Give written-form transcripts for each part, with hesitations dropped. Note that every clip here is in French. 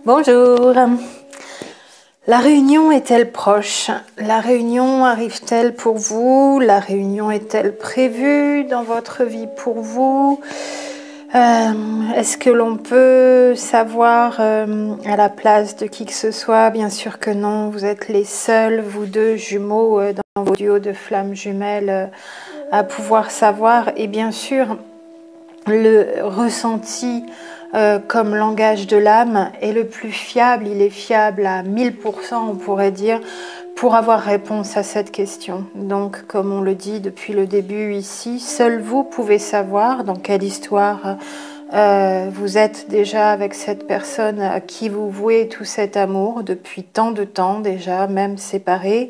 Bonjour. La réunion est-elle proche? La réunion arrive-t-elle pour vous? La réunion est-elle prévue dans votre vie pour vous? Est-ce que l'on peut savoir à la place de qui que ce soit? Bien sûr que non, vous êtes les seuls, vous deux jumeaux, dans vos duos de flammes jumelles, à pouvoir savoir. Et bien sûr, le ressenti comme langage de l'âme est le plus fiable, il est fiable à 1000%, on pourrait dire, pour avoir réponse à cette question. Donc, comme on le dit depuis le début ici, seul vous pouvez savoir dans quelle histoire vous êtes déjà avec cette personne à qui vous vouez tout cet amour depuis tant de temps déjà, même séparés.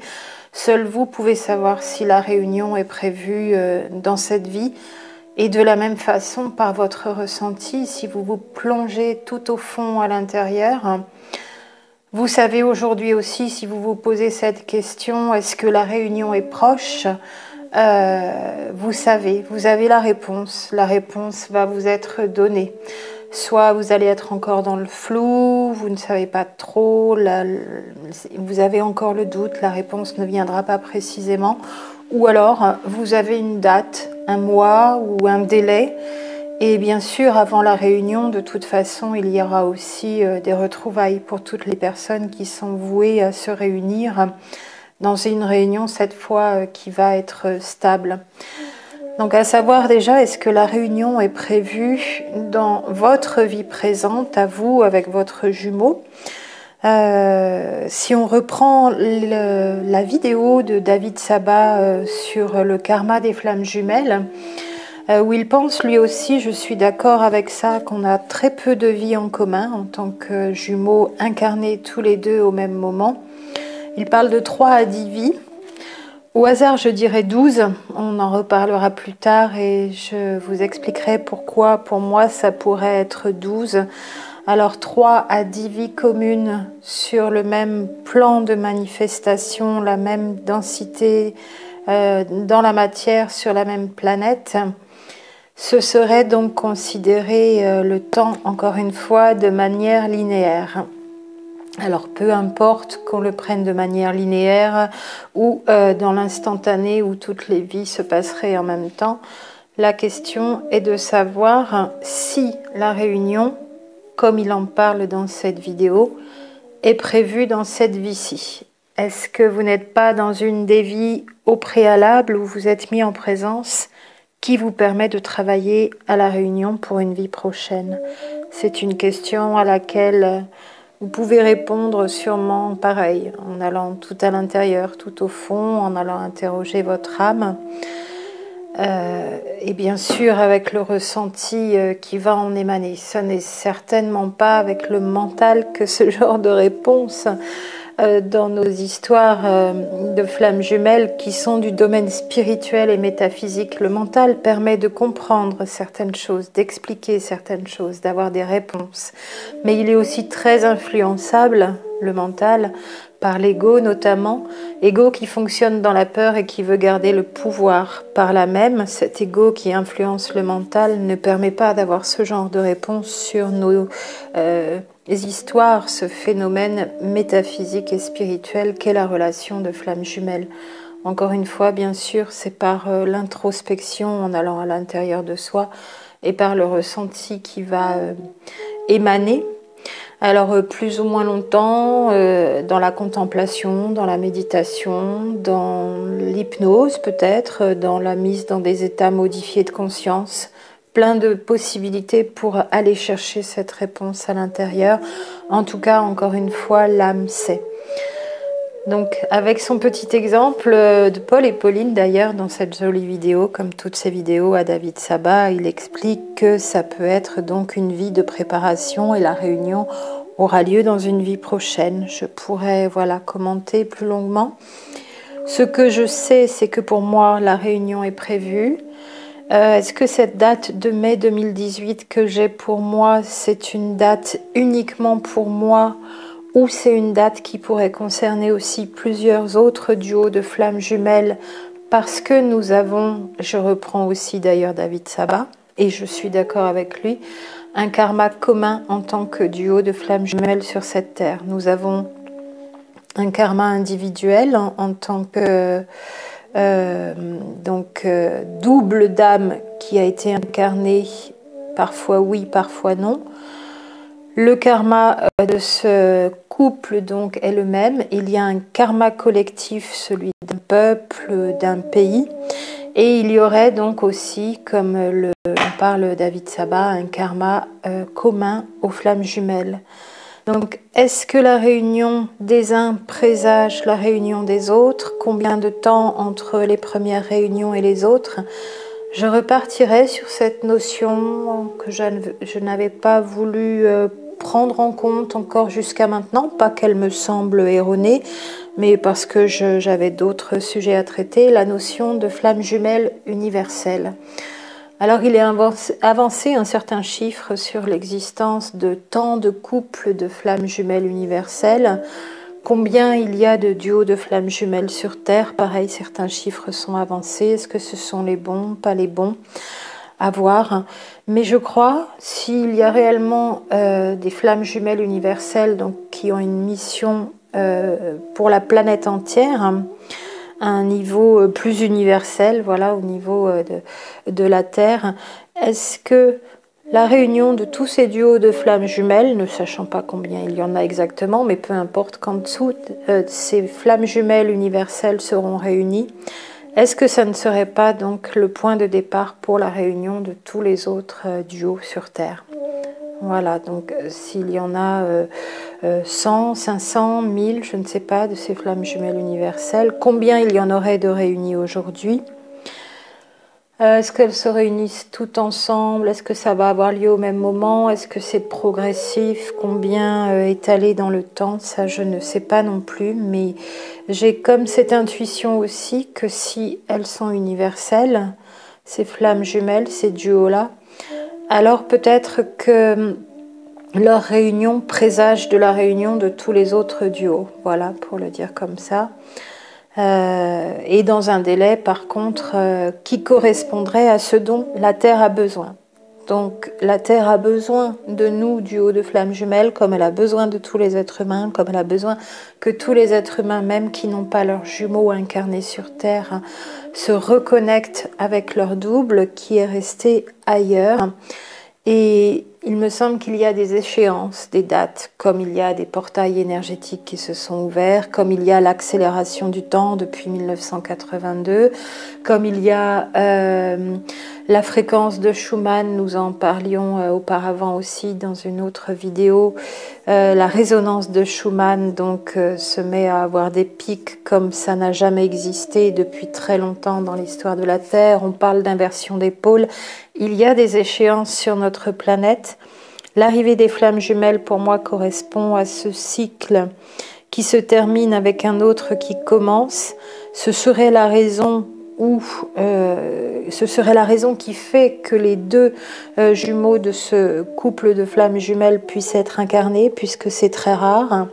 Seul vous pouvez savoir si la réunion est prévue dans cette vie. Et de la même façon, par votre ressenti, si vous vous plongez tout au fond à l'intérieur, vous savez aujourd'hui aussi, si vous vous posez cette question, est-ce que la réunion est proche? Vous savez, vous avez la réponse va vous être donnée. Soit vous allez être encore dans le flou, vous ne savez pas trop, vous avez encore le doute, la réponse ne viendra pas précisément, ou alors vous avez une date, un mois ou un délai, et bien sûr avant la réunion, de toute façon, il y aura aussi des retrouvailles pour toutes les personnes qui sont vouées à se réunir dans une réunion cette fois qui va être stable. Donc à savoir déjà, est-ce que la réunion est prévue dans votre vie présente, à vous, avec votre jumeau? Si on reprend la vidéo de David Sabat sur le karma des flammes jumelles, où il pense lui aussi, je suis d'accord avec ça, qu'on a très peu de vie en commun en tant que jumeaux incarnés tous les deux au même moment. Il parle de 3 à 10 vies. Au hasard, je dirais 12. On en reparlera plus tard et je vous expliquerai pourquoi, pour moi, ça pourrait être 12. Alors, 3 à 10 vies communes sur le même plan de manifestation, la même densité dans la matière sur la même planète. Ce serait donc considérer le temps, encore une fois, de manière linéaire. Alors peu importe qu'on le prenne de manière linéaire ou dans l'instantané où toutes les vies se passeraient en même temps, la question est de savoir si la réunion, comme il en parle dans cette vidéo, est prévue dans cette vie-ci. Est-ce que vous n'êtes pas dans une des vies au préalable où vous êtes mis en présence qui vous permet de travailler à la réunion pour une vie prochaine? C'est une question à laquelle vous pouvez répondre sûrement pareil, en allant tout à l'intérieur, tout au fond, en allant interroger votre âme. Et bien sûr avec le ressenti qui va en émaner. Ce n'est certainement pas avec le mental que ce genre de réponse dans nos histoires de flammes jumelles qui sont du domaine spirituel et métaphysique. Le mental permet de comprendre certaines choses, d'expliquer certaines choses, d'avoir des réponses. Mais il est aussi très influençable, le mental, par l'ego notamment, ego qui fonctionne dans la peur et qui veut garder le pouvoir. Par là même, cet ego qui influence le mental ne permet pas d'avoir ce genre de réponse sur nos histoires, ce phénomène métaphysique et spirituel qu'est la relation de flammes jumelles. Encore une fois, bien sûr, c'est par l'introspection en allant à l'intérieur de soi et par le ressenti qui va émaner. Alors plus ou moins longtemps dans la contemplation, dans la méditation, dans l'hypnose peut-être, dans la mise dans des états modifiés de conscience, plein de possibilités pour aller chercher cette réponse à l'intérieur. En tout cas, encore une fois, l'âme sait. Donc avec son petit exemple de Paul et Pauline d'ailleurs dans cette jolie vidéo, comme toutes ces vidéos à David Sabat, il explique que ça peut être donc une vie de préparation et la réunion aura lieu dans une vie prochaine. Je pourrais commenter plus longuement. Ce que je sais, c'est que pour moi la réunion est prévue. Est-ce que cette date de mai 2018 que j'ai pour moi, c'est une date uniquement pour moi ou c'est une date qui pourrait concerner aussi plusieurs autres duos de flammes jumelles parce que nous avons, je reprends aussi d'ailleurs David Sabat, et je suis d'accord avec lui, un karma commun en tant que duo de flammes jumelles sur cette terre. Nous avons un karma individuel en tant que double d'âme qui a été incarnée, parfois oui, parfois non. Le karma de ce couple donc est le même. Il y a un karma collectif, celui d'un peuple, d'un pays. Et il y aurait donc aussi, comme on parle David Saba, un karma commun aux flammes jumelles. Donc, est-ce que la réunion des uns présage la réunion des autres? Combien de temps entre les premières réunions et les autres? Je repartirai sur cette notion que je n'avais pas voulu prendre en compte encore jusqu'à maintenant, pas qu'elle me semble erronée, mais parce que j'avais d'autres sujets à traiter, la notion de flamme jumelle universelle. Alors il est avancé un certain chiffre sur l'existence de tant de couples de flammes jumelles universelles. Combien il y a de duos de flammes jumelles sur Terre? Pareil, certains chiffres sont avancés. Est-ce que ce sont les bons, pas les bons? À voir. Mais je crois, s'il y a réellement des flammes jumelles universelles donc, qui ont une mission pour la planète entière, à un niveau plus universel, voilà, au niveau de la Terre, est-ce que la réunion de tous ces duos de flammes jumelles, ne sachant pas combien il y en a exactement, mais peu importe, quand toutes ces flammes jumelles universelles seront réunies, est-ce que ça ne serait pas donc le point de départ pour la réunion de tous les autres duos sur Terre? Voilà, donc s'il y en a 100, 500, 1000, je ne sais pas, de ces flammes jumelles universelles, combien il y en aurait de réunies aujourd'hui? Est-ce qu'elles se réunissent toutes ensemble? Est-ce que ça va avoir lieu au même moment? Est-ce que c'est progressif? Combien étalé dans le temps? Ça, je ne sais pas non plus, mais j'ai comme cette intuition aussi que si elles sont universelles, ces flammes jumelles, ces duos-là, alors peut-être que leur réunion présage de la réunion de tous les autres duos. Voilà, pour le dire comme ça. Et dans un délai, par contre, qui correspondrait à ce dont la Terre a besoin. Donc, la Terre a besoin de nous, du haut de flammes jumelles, comme elle a besoin de tous les êtres humains, comme elle a besoin que tous les êtres humains, même qui n'ont pas leurs jumeaux incarnés sur Terre, se reconnectent avec leur double qui est resté ailleurs. Et il me semble qu'il y a des échéances, des dates, comme il y a des portails énergétiques qui se sont ouverts, comme il y a l'accélération du temps depuis 1982, comme il y a la fréquence de Schumann, nous en parlions auparavant aussi dans une autre vidéo, la résonance de Schumann donc se met à avoir des pics comme ça n'a jamais existé depuis très longtemps dans l'histoire de la Terre. On parle d'inversion des pôles. Il y a des échéances sur notre planète. L'arrivée des flammes jumelles, pour moi, correspond à ce cycle qui se termine avec un autre qui commence. Ce serait la raison qui fait que les deux jumeaux de ce couple de flammes jumelles puissent être incarnés, puisque c'est très rare.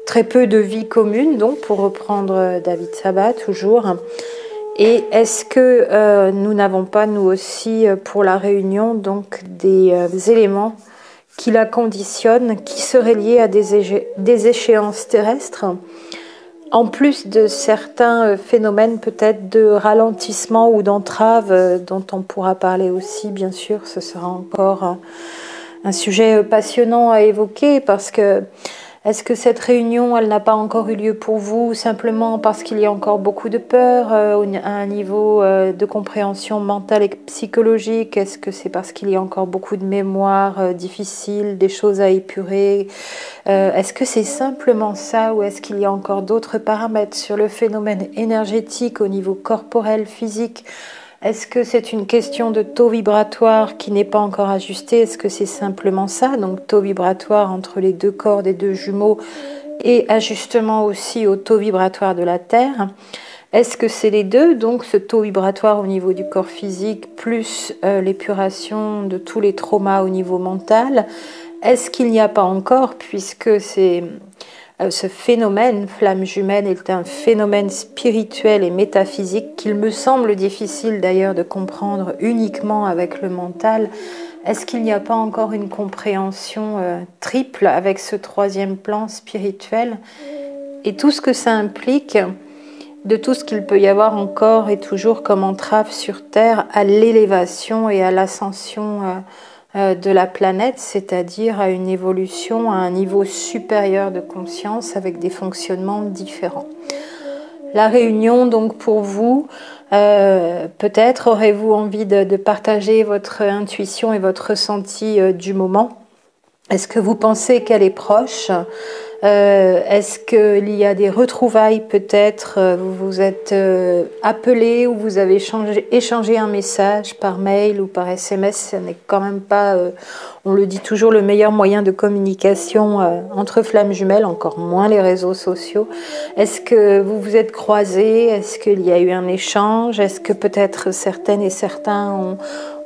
Très peu de vie commune, donc, pour reprendre David Saba, toujours. Et est-ce que nous n'avons pas, nous aussi, pour la réunion, donc des éléments qui la conditionnent, qui seraient liés à des échéances terrestres, en plus de certains phénomènes peut-être de ralentissement ou d'entrave, dont on pourra parler aussi, bien sûr, ce sera encore un sujet passionnant à évoquer, parce que est-ce que cette réunion, elle n'a pas encore eu lieu pour vous, simplement parce qu'il y a encore beaucoup de peur à un niveau de compréhension mentale et psychologique? Est-ce que c'est parce qu'il y a encore beaucoup de mémoires difficiles, des choses à épurer? Est-ce que c'est simplement ça, ou est-ce qu'il y a encore d'autres paramètres sur le phénomène énergétique au niveau corporel, physique? Est-ce que c'est une question de taux vibratoire qui n'est pas encore ajusté? Est-ce que c'est simplement ça? Donc taux vibratoire entre les deux corps des deux jumeaux et ajustement aussi au taux vibratoire de la Terre. Est-ce que c'est les deux? Donc ce taux vibratoire au niveau du corps physique plus l'épuration de tous les traumas au niveau mental. Est-ce qu'il n'y a pas encore, puisque ce phénomène, flamme jumelle, est un phénomène spirituel et métaphysique qu'il me semble difficile d'ailleurs de comprendre uniquement avec le mental. Est-ce qu'il n'y a pas encore une compréhension triple avec ce troisième plan spirituel et tout ce que ça implique, de tout ce qu'il peut y avoir encore et toujours comme entrave sur Terre à l'élévation et à l'ascension de la planète, c'est-à-dire à une évolution à un niveau supérieur de conscience avec des fonctionnements différents. La réunion, donc pour vous, peut-être aurez-vous envie de partager votre intuition et votre ressenti du moment. Est-ce que vous pensez qu'elle est proche ? Est-ce qu'il y a des retrouvailles peut-être, vous vous êtes appelé ou vous avez échangé un message par mail ou par SMS, ce n'est quand même pas, on le dit toujours, le meilleur moyen de communication entre flammes jumelles, encore moins les réseaux sociaux. Est-ce que vous vous êtes croisés? Est-ce qu'il y a eu un échange? Est-ce que peut-être certaines et certains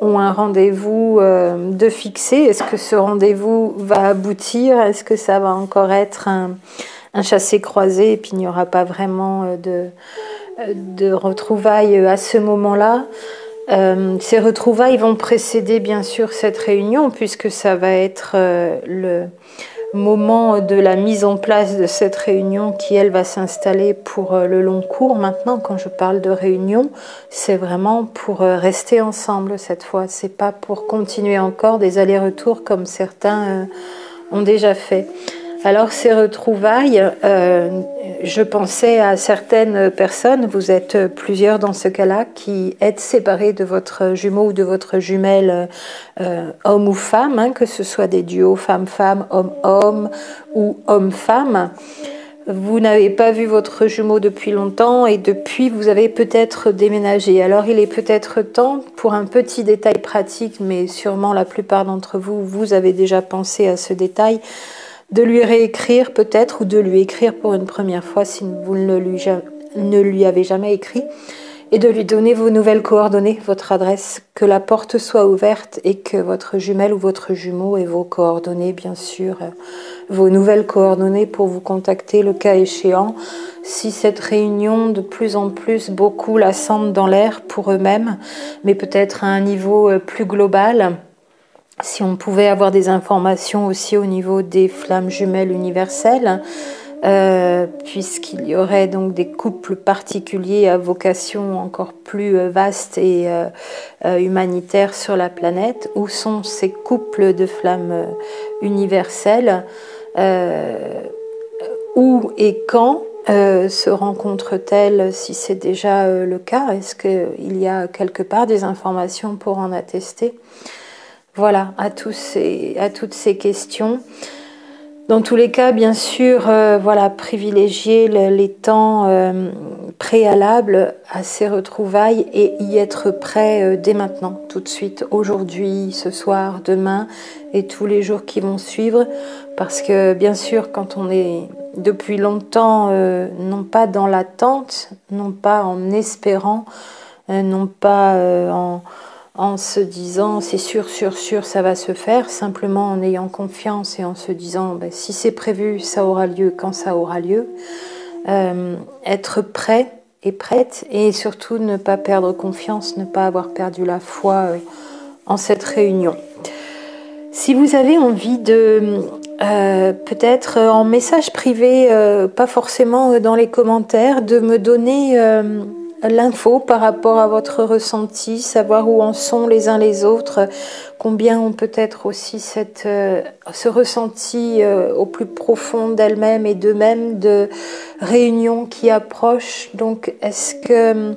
ont un rendez-vous de fixé? Est-ce que ce rendez-vous va aboutir? Est-ce que ça va encore être un chassé-croisé et puis il n'y aura pas vraiment de retrouvailles à ce moment-là? Ces retrouvailles vont précéder bien sûr cette réunion puisque ça va être le moment de la mise en place de cette réunion qui, elle, va s'installer pour le long cours. Maintenant, quand je parle de réunion, c'est vraiment pour rester ensemble cette fois. C'est pas pour continuer encore des allers-retours comme certains ont déjà fait. Alors ces retrouvailles, je pensais à certaines personnes, vous êtes plusieurs dans ce cas-là, qui êtes séparés de votre jumeau ou de votre jumelle homme ou femme, hein, que ce soit des duos femme-femme, homme-homme ou homme-femme. Vous n'avez pas vu votre jumeau depuis longtemps et depuis vous avez peut-être déménagé. Alors il est peut-être temps pour un petit détail pratique, mais sûrement la plupart d'entre vous, vous avez déjà pensé à ce détail, de lui réécrire peut-être ou de lui écrire pour une première fois si vous ne lui avez jamais écrit et de lui donner vos nouvelles coordonnées, votre adresse, que la porte soit ouverte et que votre jumelle ou votre jumeau ait vos coordonnées, bien sûr, vos nouvelles coordonnées pour vous contacter le cas échéant. Si cette réunion, de plus en plus, beaucoup la sentent dans l'air pour eux-mêmes, mais peut-être à un niveau plus global. Si on pouvait avoir des informations aussi au niveau des flammes jumelles universelles, puisqu'il y aurait donc des couples particuliers à vocation encore plus vaste et humanitaire sur la planète. Où sont ces couples de flammes universelles? Où et quand se rencontrent-elles si c'est déjà le cas? Est-ce qu'il y a quelque part des informations pour en attester? Voilà, à toutes ces questions. Dans tous les cas, bien sûr, privilégier les temps préalables à ces retrouvailles et y être prêt dès maintenant, tout de suite, aujourd'hui, ce soir, demain et tous les jours qui vont suivre. Parce que, bien sûr, quand on est depuis longtemps, non pas dans l'attente, non pas en espérant, non pas en se disant c'est sûr, ça va se faire, simplement en ayant confiance et en se disant si c'est prévu, ça aura lieu quand ça aura lieu. Être prêt et prête et surtout ne pas perdre confiance, ne pas avoir perdu la foi en cette réunion. Si vous avez envie de peut-être en message privé, pas forcément dans les commentaires, de me donner l'info par rapport à votre ressenti, savoir où en sont les uns les autres, combien ont peut-être aussi ce ressenti au plus profond d'elles-mêmes et d'eux-mêmes de réunions qui approchent. Donc est-ce que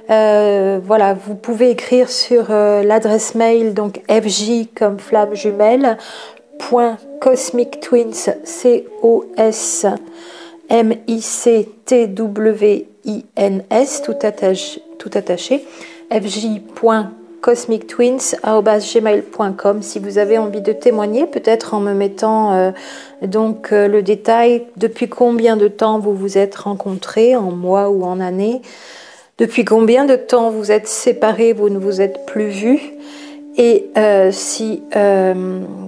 vous pouvez écrire sur l'adresse mail donc FJ comme flamme jumelle .cosmictwins COSMICTWINS tout attaché fj.cosmictwins@gmail.com si vous avez envie de témoigner, peut-être en me mettant le détail depuis combien de temps vous vous êtes rencontrés, en mois ou en années, depuis combien de temps vous êtes séparés, vous ne vous êtes plus vus. Et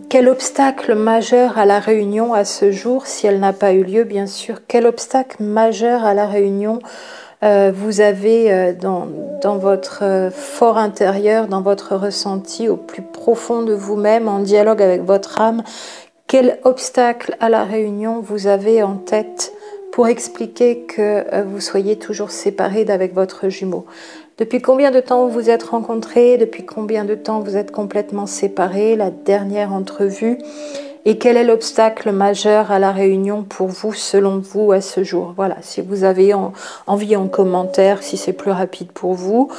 quel obstacle majeur à la réunion à ce jour, si elle n'a pas eu lieu, bien sûr, quel obstacle majeur à la réunion vous avez dans votre fort intérieur, dans votre ressenti au plus profond de vous-même, en dialogue avec votre âme, quel obstacle à la réunion vous avez en tête pour expliquer que vous soyez toujours séparés d'avec votre jumeau. Depuis combien de temps vous vous êtes rencontrés? Depuis combien de temps vous êtes complètement séparés? La dernière entrevue. Et quel est l'obstacle majeur à la réunion pour vous, selon vous, à ce jour? Voilà, si vous avez envie en commentaire, si c'est plus rapide pour vous,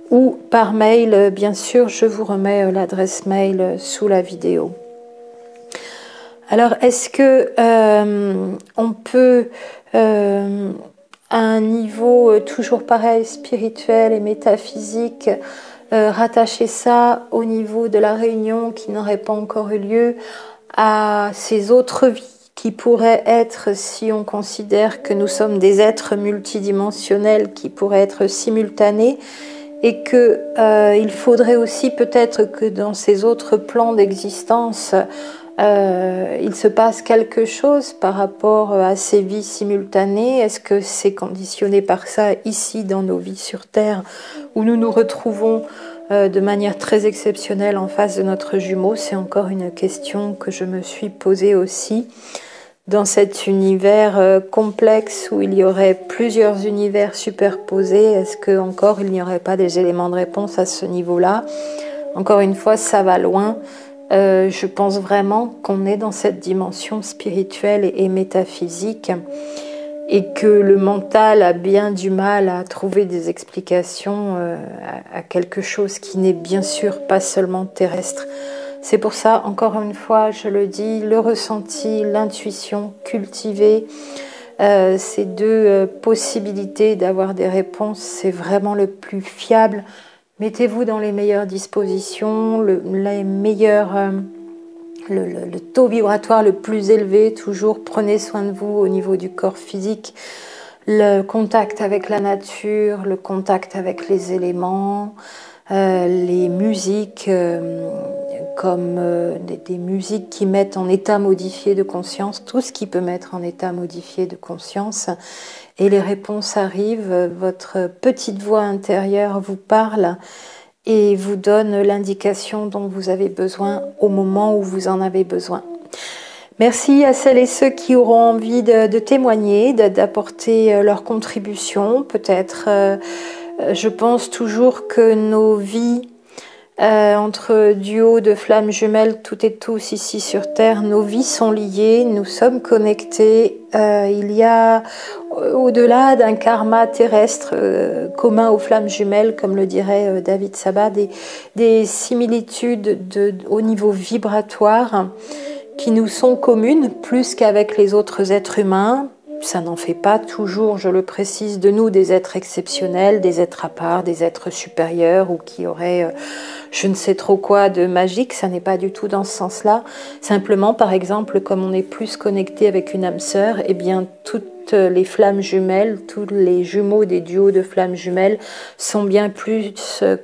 ou par mail, bien sûr, je vous remets l'adresse mail sous la vidéo. Alors, est-ce que on peut, à un niveau toujours pareil, spirituel et métaphysique, rattacher ça au niveau de la réunion qui n'aurait pas encore eu lieu, à ces autres vies qui pourraient être, si on considère que nous sommes des êtres multidimensionnels qui pourraient être simultanés, et que il faudrait aussi peut-être que dans ces autres plans d'existence, il se passe quelque chose par rapport à ces vies simultanées. Est-ce que c'est conditionné par ça ici dans nos vies sur Terre, où nous nous retrouvons de manière très exceptionnelle en face de notre jumeau? C'est encore une question que je me suis posée aussi. Dans cet univers complexe où il y aurait plusieurs univers superposés, est-ce que encore il n'y aurait pas des éléments de réponse à ce niveau-là? Encore une fois, ça va loin. Je pense vraiment qu'on est dans cette dimension spirituelle et métaphysique, et que le mental a bien du mal à trouver des explications à quelque chose qui n'est bien sûr pas seulement terrestre. C'est pour ça, encore une fois, je le dis, le ressenti, l'intuition, cultiver ces deux possibilités d'avoir des réponses, c'est vraiment le plus fiable. Mettez-vous dans les meilleures dispositions, les meilleurs... le taux vibratoire le plus élevé, toujours prenez soin de vous au niveau du corps physique, le contact avec la nature, le contact avec les éléments, les musiques comme des musiques qui mettent en état modifié de conscience, tout ce qui peut mettre en état modifié de conscience, et les réponses arrivent, votre petite voix intérieure vous parle et vous donne l'indication dont vous avez besoin au moment où vous en avez besoin. Merci à celles et ceux qui auront envie de témoigner, d'apporter leur contribution. Peut-être, je pense toujours que nos vies, entre duos de flammes jumelles, toutes et tous ici sur Terre, nos vies sont liées, nous sommes connectés. Il y a, au-delà d'un karma terrestre commun aux flammes jumelles, comme le dirait David Sabat, des similitudes au niveau vibratoire qui nous sont communes plus qu'avec les autres êtres humains. Ça n'en fait pas toujours, je le précise, de nous des êtres exceptionnels, des êtres à part, des êtres supérieurs ou qui auraient je ne sais trop quoi de magique. Ça n'est pas du tout dans ce sens-là. Simplement, par exemple, comme on est plus connecté avec une âme sœur, eh bien toutes les flammes jumelles, tous les jumeaux des duos de flammes jumelles sont bien plus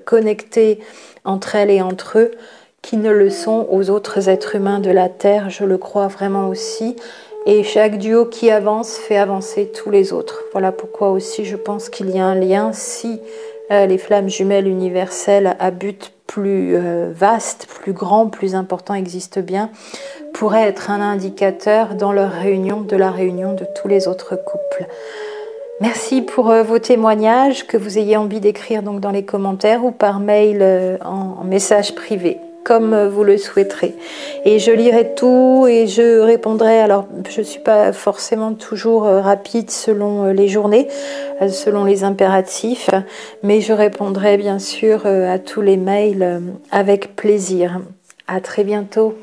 connectés entre elles et entre eux qui ne le sont aux autres êtres humains de la Terre, je le crois vraiment aussi. Et chaque duo qui avance fait avancer tous les autres. Voilà pourquoi aussi je pense qu'il y a un lien. Si les flammes jumelles universelles à but plus vaste, plus grand, plus important existent bien, pourrait être un indicateur dans leur réunion, de la réunion de tous les autres couples. Merci pour vos témoignages, que vous ayez envie d'écrire donc dans les commentaires ou par mail en message privé, comme vous le souhaiterez. Et je lirai tout et je répondrai. Alors, je ne suis pas forcément toujours rapide selon les journées, selon les impératifs, mais je répondrai bien sûr à tous les mails avec plaisir. À très bientôt.